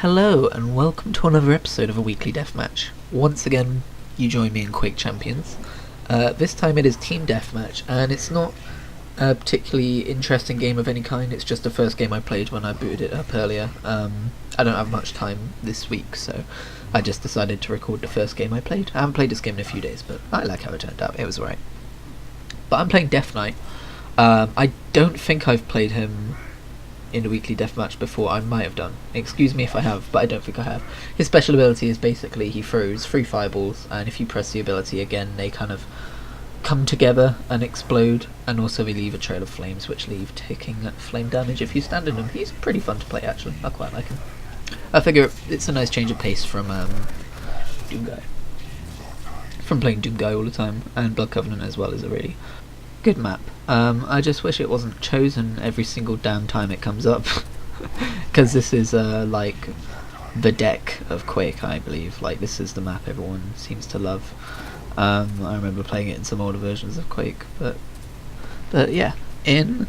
Hello and welcome to another episode of a weekly deathmatch. Once again, you join me in Quake Champions. This time it is Team Deathmatch, and it's not a particularly interesting game of any kind. It's just the first game I played when I booted it up earlier. I don't have much time this week, so I just decided to record the first game I played. I haven't played this game in a few days, but I like how it turned out. It was alright. But I'm playing Death Knight. I don't think I've played him in the weekly deathmatch before. I might have done. Excuse me if I have, but I don't think I have. His special ability is basically he throws 3 fireballs, and if you press the ability again, they kind of come together and explode, and also they leave a trail of flames, which leave taking flame damage if you stand in them. He's pretty fun to play, actually. I quite like him. I figure it's a nice change of pace from Doomguy. From playing Doomguy all the time, and Blood Covenant as well is a really good map. I just wish it wasn't chosen every single damn time it comes up, because this is like the deck of Quake, I believe. Like, this is the map everyone seems to love. I remember playing it in some older versions of Quake, but yeah. In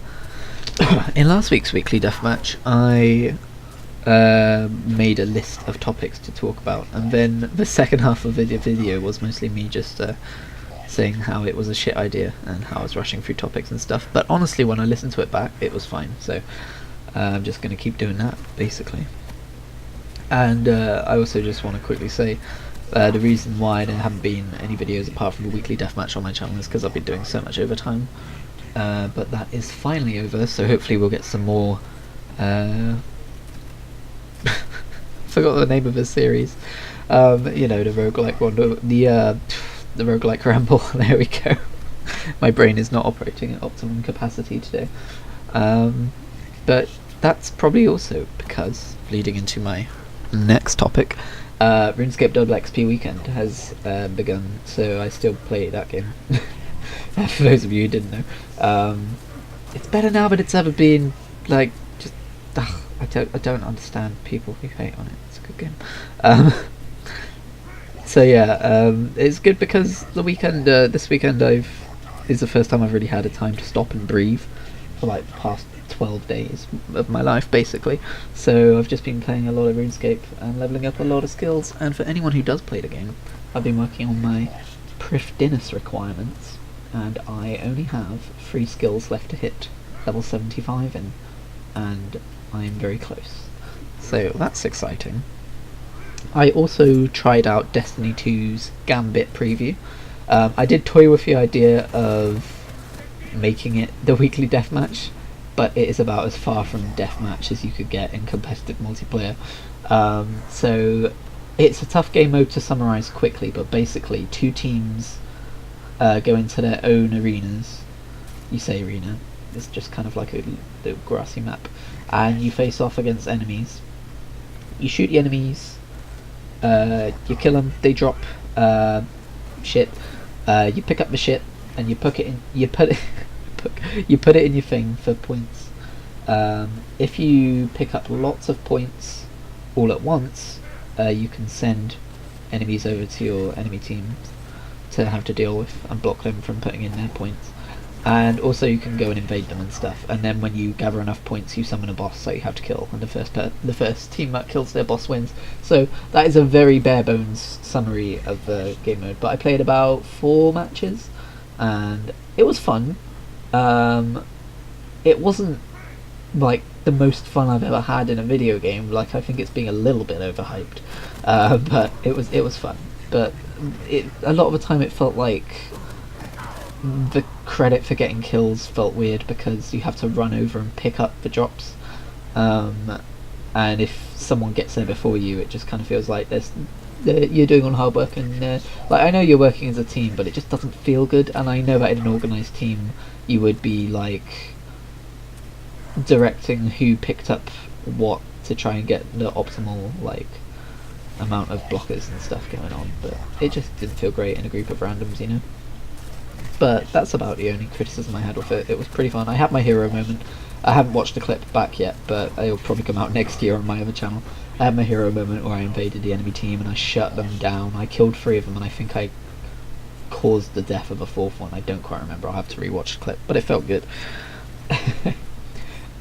last week's weekly deathmatch, I made a list of topics to talk about, and then the second half of the video was mostly me just saying how it was a shit idea and how I was rushing through topics and stuff. But honestly, when I listened to it back, it was fine. So I'm just going to keep doing that, basically. And I also just want to quickly say the reason why there haven't been any videos apart from the weekly deathmatch on my channel is because I've been doing so much overtime. But that is finally over, so hopefully we'll get some more forgot the name of the series. You know, the roguelike one, the roguelike ramble. There we go. My brain is not operating at optimum capacity today. But that's probably also because, leading into my next topic, RuneScape Double XP Weekend has begun, so I still play that game. For those of you who didn't know. It's better now than it's ever been. Like, just I don't understand people who hate on it. It's a good game. So yeah, it's good because the weekend, this weekend, is the first time I've really had a time to stop and breathe for like the past 12 days of my life, basically. So I've just been playing a lot of RuneScape and leveling up a lot of skills. And for anyone who does play the game, I've been working on my Prifdinus requirements, and I only have 3 skills left to hit level 75 in, and I'm very close. So that's exciting. I also tried out Destiny 2's Gambit preview. I did toy with the idea of making it the weekly deathmatch, but it is about as far from deathmatch as you could get in competitive multiplayer. So it's a tough game mode to summarise quickly, but basically 2 teams go into their own arenas. You say arena, it's just kind of like a little grassy map, and you face off against enemies. You shoot the enemies, you kill them, they drop shit. You pick up the shit and you put it in. You put it in your thing for points. If you pick up lots of points all at once, you can send enemies over to your enemy team to have to deal with and block them from putting in their points. And also you can go and invade them and stuff, and then when you gather enough points you summon a boss that you have to kill, and the first team that kills their boss wins. So that is a very bare bones summary of the game mode, but I played about 4 matches and it was fun. It wasn't like the most fun I've ever had in a video game. Like, I think it's being a little bit overhyped, but it was fun. But a lot of the time it felt like the credit for getting kills felt weird because you have to run over and pick up the drops, and if someone gets there before you, it just kind of feels like you're doing all hard work, and like, I know you're working as a team, but it just doesn't feel good. And I know that in an organised team you would be like directing who picked up what to try and get the optimal like amount of blockers and stuff going on, but it just didn't feel great in a group of randoms, you know. But that's about the only criticism I had with it. It was pretty fun. I had my hero moment. I haven't watched the clip back yet, but it'll probably come out next year on my other channel. I had my hero moment where I invaded the enemy team and I shut them down. I killed 3 of them, and I think I caused the death of a 4th one. I don't quite remember. I'll have to rewatch the clip, but it felt good.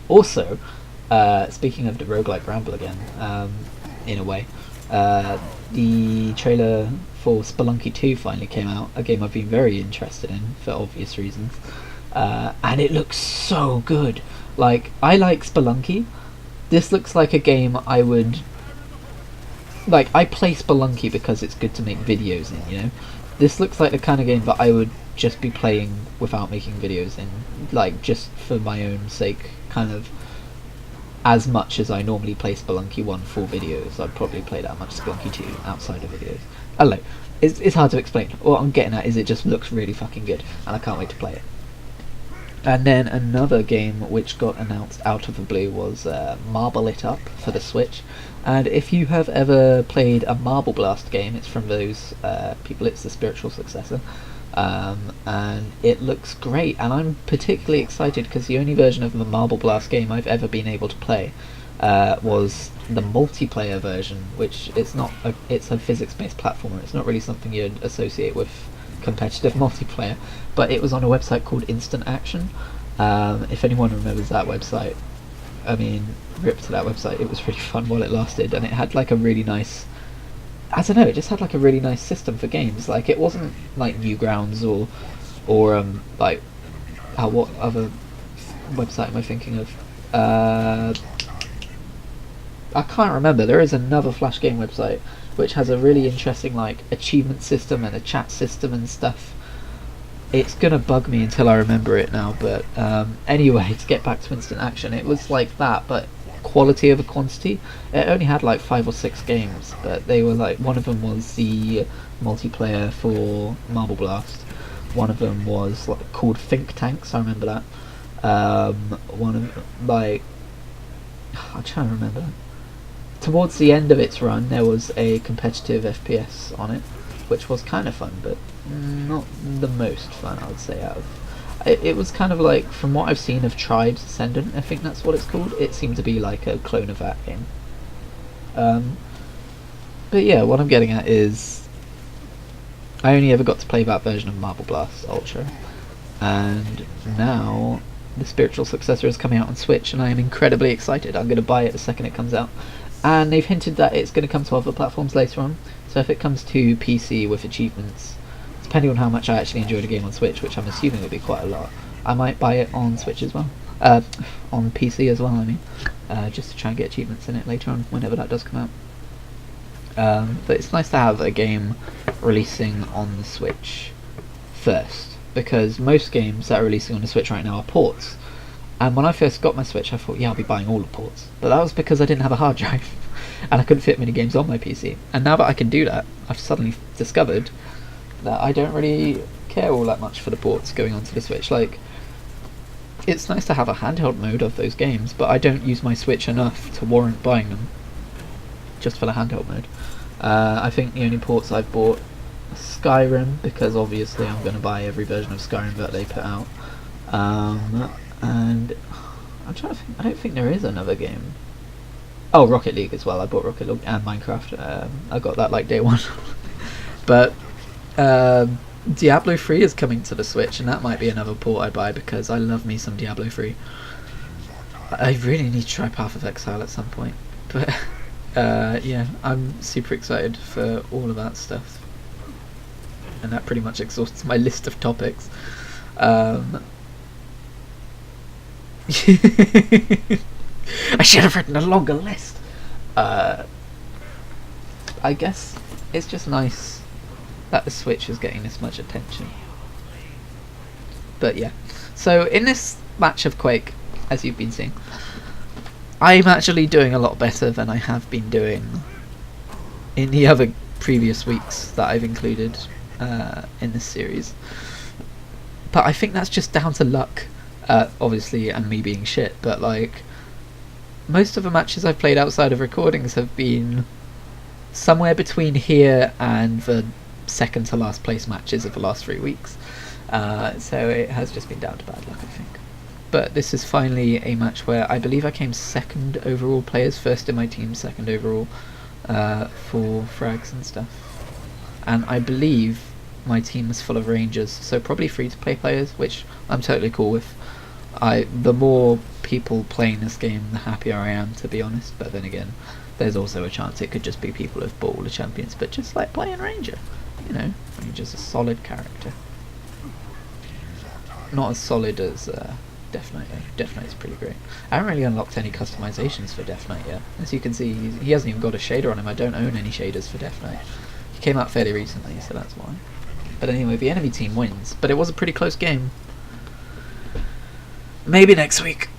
Also, speaking of the roguelike ramble again, in a way. The trailer for Spelunky 2 finally came out, a game I've been very interested in for obvious reasons, and it looks so good. Like, I like Spelunky. This looks like a game I would... Like, I play Spelunky because it's good to make videos in, you know? This looks like the kind of game that I would just be playing without making videos in, like, just for my own sake, kind of. As much as I normally play Spelunky 1 for videos, I'd probably play that much Spelunky 2 outside of videos. I don't know. It's hard to explain. What I'm getting at is it just looks really fucking good, and I can't wait to play it. And then another game which got announced out of the blue was Marble It Up for the Switch. And if you have ever played a Marble Blast game, it's from those people, it's the spiritual successor. And it looks great, and I'm particularly excited because the only version of the Marble Blast game I've ever been able to play was the multiplayer version, which it's a physics-based platformer. It's not really something you'd associate with competitive multiplayer, but it was on a website called Instant Action. If anyone remembers that website, I mean, rip to that website. It was really fun while it lasted, and it had like a really nice, I don't know, it just had like a really nice system for games. Like, it wasn't like Newgrounds or like, what other website am I thinking of? I can't remember. There is another Flash game website which has a really interesting like achievement system and a chat system and stuff. It's gonna bug me until I remember it now, but anyway, to get back to Instant Action, it was like that, but quality over quantity. It only had like 5 or 6 games, but they were like, one of them was the multiplayer for Marble Blast, one of them was like called Think Tanks, I remember that. One of, like, I'm trying to remember. Towards the end of its run, there was a competitive FPS on it, which was kind of fun, but not the most fun, I would say. It was kind of like, from what I've seen of Tribes Ascendant, I think that's what it's called. It seemed to be like a clone of that game. But yeah, what I'm getting at is, I only ever got to play that version of Marble Blast Ultra, and now the spiritual successor is coming out on Switch, and I am incredibly excited. I'm going to buy it the second it comes out. And they've hinted that it's going to come to other platforms later on, so if it comes to PC with achievements, depending on how much I actually enjoyed a game on Switch, which I'm assuming will be quite a lot, I might buy it on Switch as well. On PC as well, I mean. Just to try and get achievements in it later on, whenever that does come out. But it's nice to have a game releasing on the Switch first, because most games that are releasing on the Switch right now are ports. And when I first got my Switch, I thought, yeah, I'll be buying all the ports. But that was because I didn't have a hard drive, and I couldn't fit many games on my PC. And now that I can do that, I've suddenly discovered that I don't really care all that much for the ports going onto the Switch. Like, it's nice to have a handheld mode of those games, but I don't use my Switch enough to warrant buying them just for the handheld mode. I think the only ports I've bought are Skyrim, because obviously I'm going to buy every version of Skyrim that they put out. And I'm trying to think, I don't think there is another game. Oh, Rocket League as well. I bought Rocket League and Minecraft. I got that like day one. But Diablo 3 is coming to the Switch, and that might be another port I buy, because I love me some Diablo 3. I really need to try Path of Exile at some point. But yeah, I'm super excited for all of that stuff. And that pretty much exhausts my list of topics. I should have written a longer list. I guess it's just nice that the Switch is getting this much attention. But yeah, so in this match of Quake, as you've been seeing, I'm actually doing a lot better than I have been doing in the other previous weeks that I've included in this series. But I think that's just down to luck. Obviously, and me being shit, but like, most of the matches I've played outside of recordings have been somewhere between here and the second to last place matches of the last 3 weeks. So it has just been down to bad luck, I think. But this is finally a match where I believe I came second overall players, first in my team, second overall for frags and stuff. And I believe my team is full of Rangers, so probably free-to-play players, which I'm totally cool with. The more people playing this game, the happier I am, to be honest. But then again, there's also a chance it could just be people who've bought all the champions, but just like playing Ranger, you know, Ranger's a solid character. Not as solid as Death Knight though. Death Knight's pretty great. I haven't really unlocked any customizations for Death Knight yet. As you can see, he hasn't even got a shader on him. I don't own any shaders for Death Knight. He came out fairly recently, so that's why. But anyway, the enemy team wins, but it was a pretty close game. Maybe next week.